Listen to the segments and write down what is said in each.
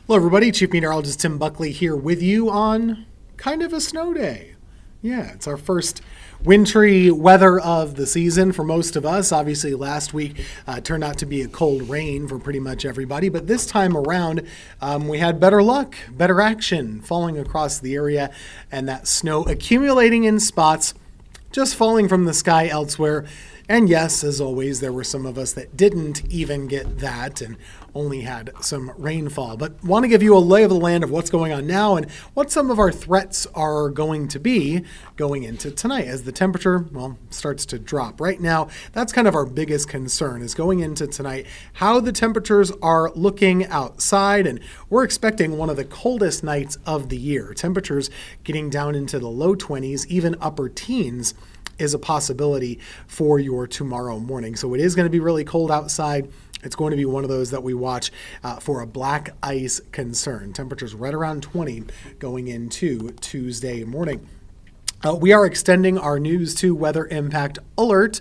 Hello, everybody. Chief Meteorologist Tim Buckley here with you on kind of a snow day. Yeah, it's our first wintry weather of the season for most of us. Obviously, last week turned out to be a cold rain for pretty much everybody, but this time around we had better luck, better action falling across the area, and that snow accumulating in spots, just falling from the sky elsewhere. And yes, as always, there were some of us that didn't even get that and only had some rainfall. But want to give you a lay of the land of what's going on now and what some of our threats are going to be going into tonight as the temperature, starts to drop. Right now, that's kind of our biggest concern is going into tonight, how the temperatures are looking outside. And we're expecting one of the coldest nights of the year. Temperatures getting down into the low 20s, even upper teens is a possibility for your tomorrow morning. So it is going to be really cold outside. It's going to be one of those that we watch for a black ice concern. Temperatures right around 20 going into Tuesday morning. We are extending our News 2 weather impact alert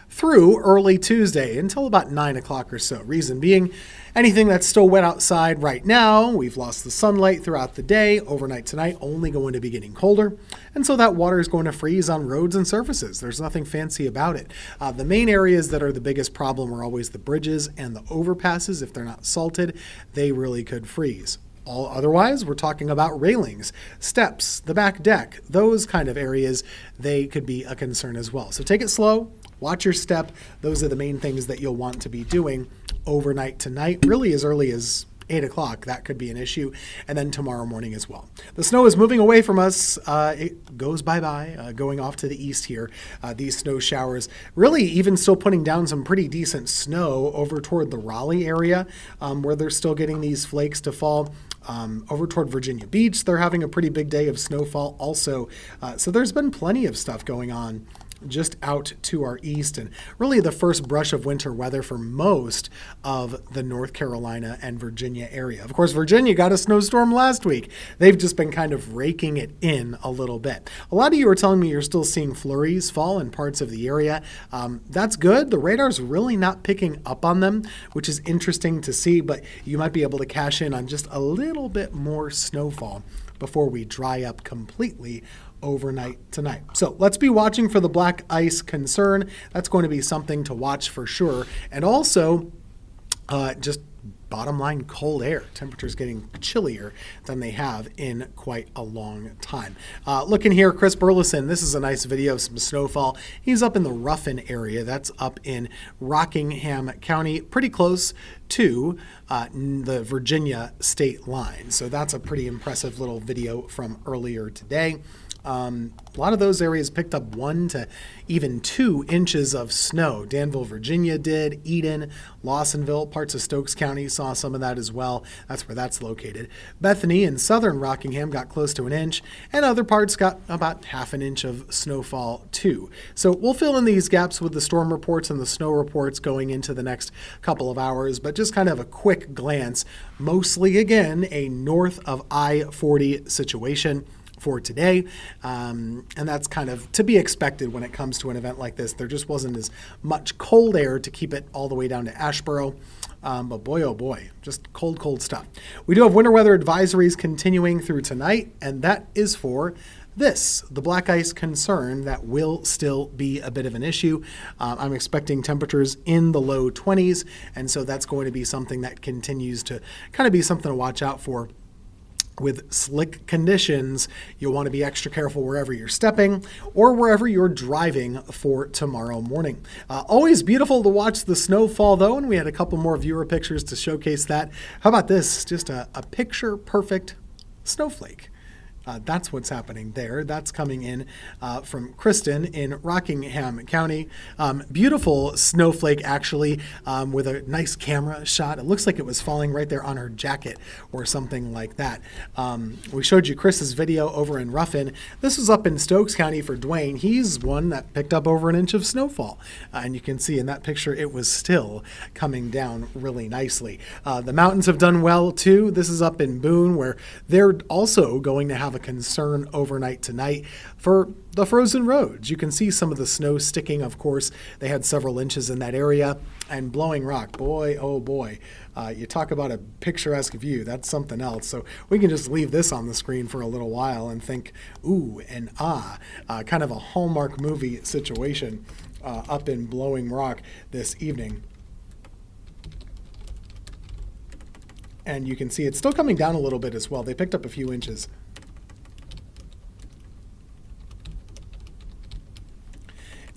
through early Tuesday until about 9 o'clock or so. Reason being, anything that's still wet outside right now, we've lost the sunlight throughout the day. Overnight tonight, only going to be getting colder. And so that water is going to freeze on roads and surfaces. There's nothing fancy about it. The main areas that are the biggest problem are always the bridges and the overpasses. If they're not salted, they really could freeze. Otherwise, we're talking about railings, steps, the back deck, those kind of areas, they could be a concern as well. So take it slow, watch your step. Those are the main things that you'll want to be doing overnight tonight, really as early as 8 o'clock. That could be an issue. And then tomorrow morning as well. The snow is moving away from us. It goes bye-bye, going off to the east here. These snow showers really even still putting down some pretty decent snow over toward the Raleigh area where they're still getting these flakes to fall. Over toward Virginia Beach, they're having a pretty big day of snowfall also. So there's been plenty of stuff going on just out to our east and really the first brush of winter weather for most of the North Carolina and Virginia area. Of course, Virginia got a snowstorm last week. They've just been kind of raking it in a little bit. A lot of you are telling me you're still seeing flurries fall in parts of the area. That's good. The radar's really not picking up on them, which is interesting to see, but you might be able to cash in on just a little bit more snowfall before we dry up completely overnight tonight. So let's be watching for the black ice concern. That's going to be something to watch for sure. And also just bottom line, cold air. Temperatures getting chillier than they have in quite a long time. Looking here, Chris Burleson, this is a nice video of some snowfall. He's up in the Ruffin area. That's up in Rockingham County, pretty close to the Virginia state line. So that's a pretty impressive little video from earlier today. A lot of those areas picked up 1 to even 2 inches of snow. Danville, Virginia did. Eden, Lawsonville, parts of Stokes County saw some of that as well. That's where that's located. Bethany and southern Rockingham got close to 1 inch, and other parts got about half an inch of snowfall too. So we'll fill in these gaps with the storm reports and the snow reports going into the next couple of hours, but just kind of a quick glance. Mostly, again, a north of I-40 situation for today, and that's kind of to be expected when it comes to an event like this. There just wasn't as much cold air to keep it all the way down to Asheboro, but boy, oh boy, just cold stuff. We do have winter weather advisories continuing through tonight, and that is for the black ice concern that will still be a bit of an issue. I'm expecting temperatures in the low 20s, and so that's going to be something that continues to kind of be something to watch out for. With slick conditions, you'll want to be extra careful wherever you're stepping or wherever you're driving for tomorrow morning. Always beautiful to watch the snowfall, though, and we had a couple more viewer pictures to showcase that. How about this? Just a picture-perfect snowflake. That's what's happening there. That's coming in from Kristen in Rockingham County. Beautiful snowflake, actually, with a nice camera shot. It looks like it was falling right there on her jacket or something like that. We showed you Chris's video over in Ruffin. This was up in Stokes County for Dwayne. He's one that picked up over 1 inch of snowfall. And you can see in that picture, it was still coming down really nicely. The mountains have done well, too. This is up in Boone, where they're also going to have a concern overnight tonight for the frozen roads. You can see some of the snow sticking, of course. They had several inches in that area. And Blowing Rock, boy, oh boy. You talk about a picturesque view, that's something else. So we can just leave this on the screen for a little while and think, ooh and ah, kind of a Hallmark movie situation up in Blowing Rock this evening. And you can see it's still coming down a little bit as well. They picked up a few inches.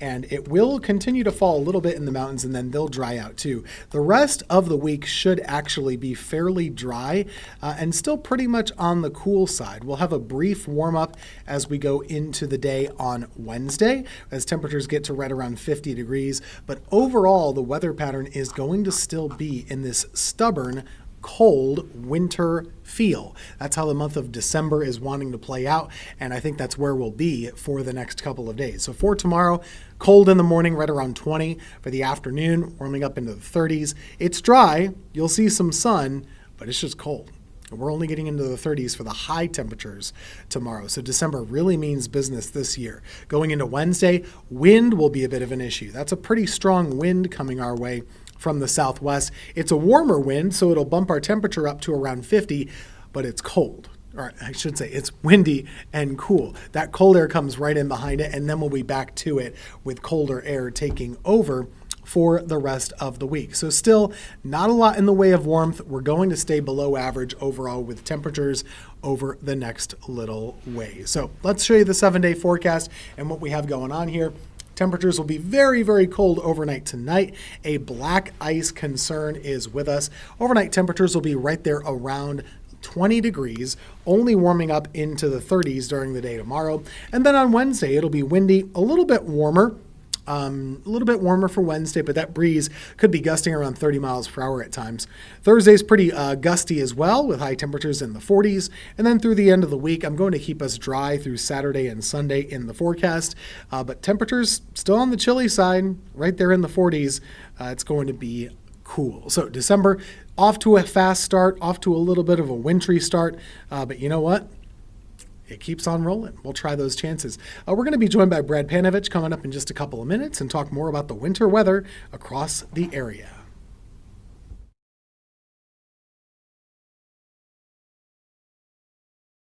And it will continue to fall a little bit in the mountains, and then they'll dry out too. The rest of the week should actually be fairly dry and still pretty much on the cool side. We'll have a brief warm up as we go into the day on Wednesday as temperatures get to right around 50 degrees. But overall, the weather pattern is going to still be in this stubborn cold winter feel. That's how the month of December is wanting to play out, and I think that's where we'll be for the next couple of days. So for tomorrow, cold in the morning, right around 20. For the afternoon, warming up into the 30s. It's dry, you'll see some sun, but it's just cold. We're only getting into the 30s for the high temperatures tomorrow. So December really means business this year. Going into Wednesday, wind will be a bit of an issue. That's a pretty strong wind coming our way from the southwest. It's a warmer wind, so it'll bump our temperature up to around 50, but it's cold. Or I should say it's windy and cool. That cold air comes right in behind it, and then we'll be back to it with colder air taking over for the rest of the week. So still not a lot in the way of warmth. We're going to stay below average overall with temperatures over the next little ways. So let's show you the 7-day forecast and what we have going on here. Temperatures will be very, very cold overnight tonight. A black ice concern is with us. Overnight temperatures will be right there around 20 degrees, only warming up into the 30s during the day tomorrow. And then on Wednesday, it'll be windy, a little bit warmer. For Wednesday, but that breeze could be gusting around 30 miles per hour at times. Thursday's pretty gusty as well, with high temperatures in the 40s. And then through the end of the week, I'm going to keep us dry through Saturday and Sunday in the forecast. But temperatures still on the chilly side, right there in the 40s. It's going to be cool. So December, off to a fast start, off to a little bit of a wintry start. But you know what? It keeps on rolling. We'll try those chances. We're going to be joined by Brad Panovich coming up in just a couple of minutes and talk more about the winter weather across the area.